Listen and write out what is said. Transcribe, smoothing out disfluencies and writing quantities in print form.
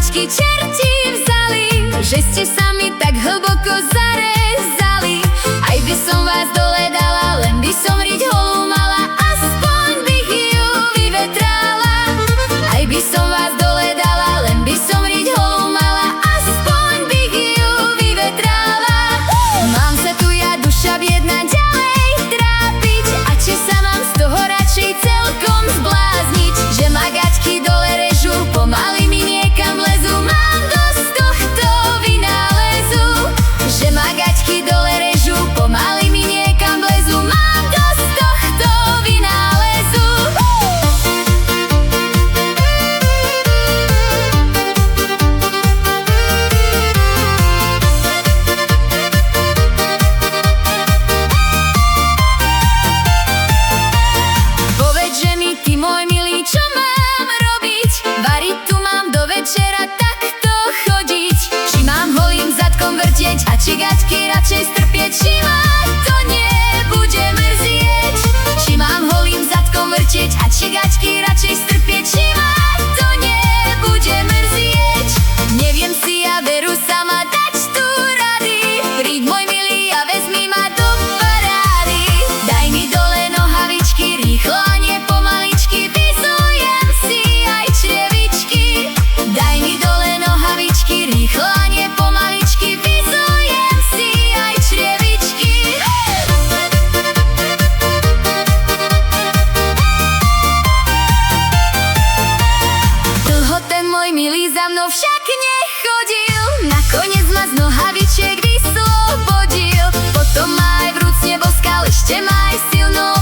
nohavičky čerti vzali, že ste sa mi tak hlboko zarezali. Aj by som vás dole dala, len by som riť holú mala, aspoň bych ju vyvetrala. Aj by som vás dole dala, len by som riť holú mala, aspoň bych ju vyvetrala. Mám sa tu ja duša biedna ďalej trápiť, a či sa mám z toho radšej celkom zblázniť, že ma gaťky dole režú, pomaly mi niekam vlezú. Mám dosť tohto vynálezu, že ma gaťky dole režú, pomaly mi niekam vlezú. Mám dosť tohto vynálezu. Povedz, že mi ty, môj milý, čo mám robiť? Variť tu mám do večera, takto chodiť? Či mám holým zadkom vrtieť a či gaťky radšej strpieť? Či ma to nebude mrzieť? Či mám holým zadkom vrtieť a či gaťky radšej strpieť? Či ma to nebude mrzieť? Neviem si ja veru sama dať tu rady. Príď, môj milý, a vezmi ma do parády. Daj mi dole nohavičky rýchlo a nie pomaličky, vyzujem si aj črevičky. Daj mi dole nohavičky rýchlo a nie pomaličky, vyzujem si aj črevičky. Dlho ten môj milý za mnou však nechodil, nakoniec ma z nohavičiek vyslobodil. Potom ma aj vrúcne boskal, ešte ma aj silno